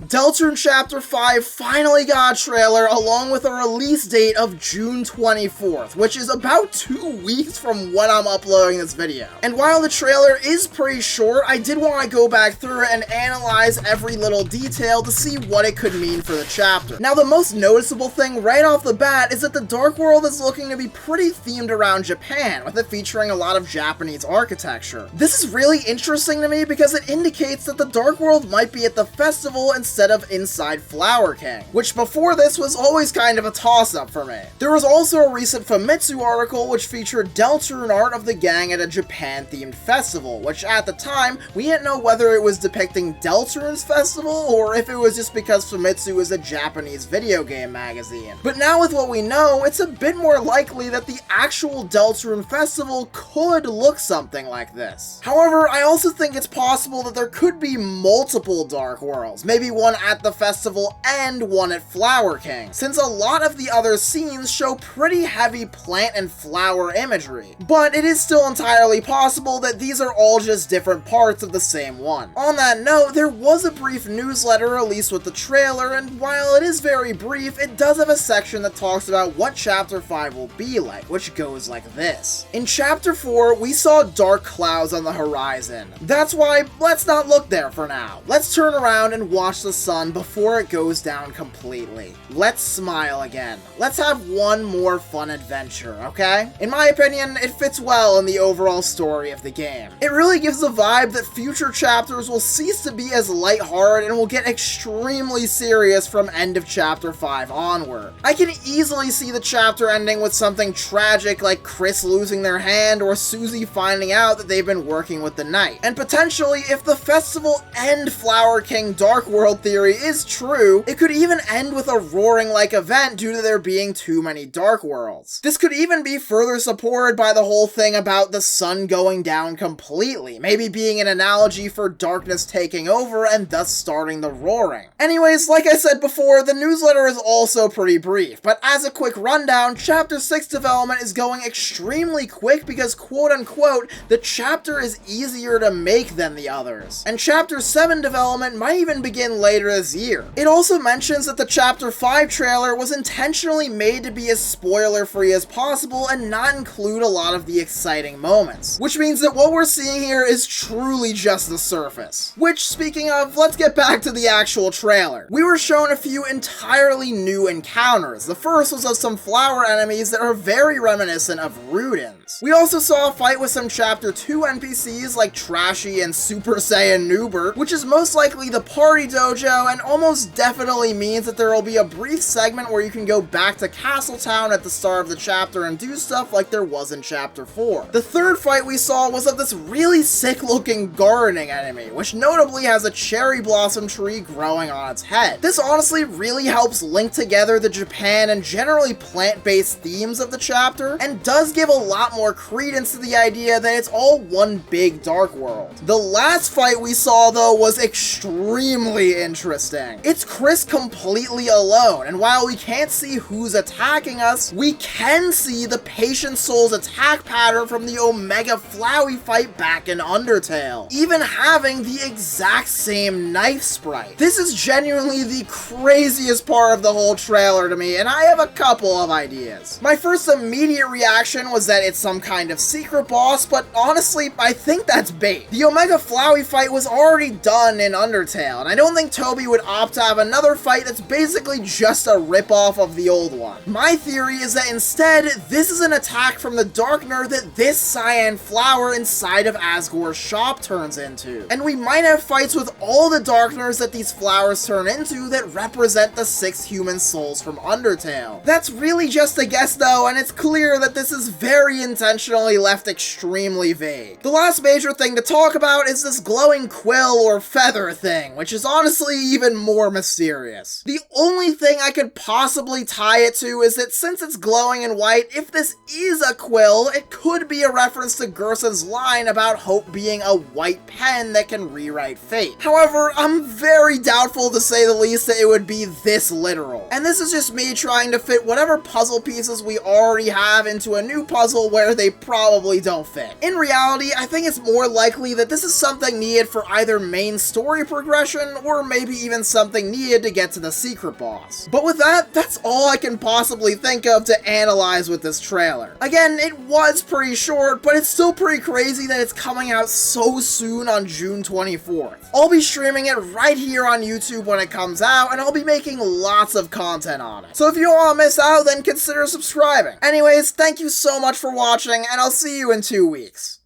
Deltarune Chapter 5 finally got a trailer along with a release date of June 24th, which is about 2 weeks from when I'm uploading this video. And while the trailer is pretty short, I did want to go back through it and analyze every little detail to see what it could mean for the chapter. Now, the most noticeable thing right off the bat is that the Dark World is looking to be pretty themed around Japan, with it featuring a lot of Japanese architecture. This is really interesting to me because it indicates that the Dark World might be at the festival instead of inside Flower King, which before this was always kind of a toss-up for me. There was also a recent Famitsu article which featured Deltarune art of the gang at a Japan-themed festival, which at the time, we didn't know whether it was depicting Deltarune's festival or if it was just because Famitsu is a Japanese video game magazine. But now with what we know, it's a bit more likely that the actual Deltarune festival could look something like this. However, I also think it's possible that there could be multiple Dark Worlds, maybe one at the festival and one at Flower King, since a lot of the other scenes show pretty heavy plant and flower imagery. But it is still entirely possible that these are all just different parts of the same one. On that note, there was a brief newsletter released with the trailer, and while it is very brief, it does have a section that talks about what Chapter 5 will be like, which goes like this. In Chapter 4, we saw dark clouds on the horizon. That's why, let's not look there for now. Let's turn around and watch the sun before it goes down completely. Let's smile again. Let's have one more fun adventure, okay? In my opinion, it fits well in the overall story of the game. It really gives the vibe that future chapters will cease to be as lighthearted and will get extremely serious from end of Chapter 5 onward. I can easily see the chapter ending with something tragic like Chris losing their hand or Susie finding out that they've been working with the Knight. And potentially, if the festival and Flower King Dark World theory is true, it could even end with a roaring-like event due to there being too many Dark Worlds. This could even be further supported by the whole thing about the sun going down completely, maybe being an analogy for darkness taking over and thus starting the roaring. Anyways, like I said before, the newsletter is also pretty brief, but as a quick rundown, Chapter 6 development is going extremely quick because quote-unquote, the chapter is easier to make than the others. And Chapter 7 development might even begin later this year. It also mentions that the Chapter 5 trailer was intentionally made to be as spoiler-free as possible and not include a lot of the exciting moments, which means that what we're seeing here is truly just the surface. Which, speaking of, let's get back to the actual trailer. We were shown a few entirely new encounters. The first was of some flower enemies that are very reminiscent of Rudins. We also saw a fight with some Chapter 2 NPCs like Trashy and Super Saiyan Newbert, which is most likely the party dojo and almost definitely means that there will be a brief segment where you can go back to Castletown at the start of the chapter and do stuff like there was in Chapter 4. The third fight we saw was of this really sick looking gardening enemy, which notably has a cherry blossom tree growing on its head. This honestly really helps link together the Japan and generally plant-based themes of the chapter, and does give a lot more credence to the idea that it's all one big Dark World. The last fight we saw though was extremely interesting. It's Chris completely alone, and while we can't see who's attacking us, we can see the Patient Soul's attack pattern from the Omega Flowey fight back in Undertale, even having the exact same knife sprite. This is genuinely the craziest part of the whole trailer to me, and I have a couple of ideas. My first immediate reaction was that it's some kind of secret boss, but honestly, I think that's bait. The Omega Flowey fight was already done in Undertale, and I don't think Toby would opt to have another fight that's basically just a ripoff of the old one. My theory is that instead, this is an attack from the Darkner that this cyan flower inside of Asgore's shop turns into. And we might have fights with all the Darkners that these flowers turn into that represent the 6 human souls from Undertale. That's really just a guess though, and it's clear that this is very intentionally left extremely vague. The last major thing to talk about is this glowing quill or feather thing, which is honestly even more mysterious. The only thing I could possibly tie it to is that since it's glowing in white, if this is a quill, it could be a reference to Gersa's line about Hope being a white pen that can rewrite fate. However, I'm very doubtful to say the least that it would be this literal. And this is just me trying to fit whatever puzzle pieces we already have into a new puzzle where they probably don't fit. In reality, I think it's more likely that this is something needed for either main story progression or maybe maybe even something needed to get to the secret boss. But with that, that's all I can possibly think of to analyze with this trailer. Again, it was pretty short, but it's still pretty crazy that it's coming out so soon on June 24th. I'll be streaming it right here on YouTube when it comes out, and I'll be making lots of content on it. So if you don't want to miss out, then consider subscribing. Anyways, thank you so much for watching, and I'll see you in 2 weeks.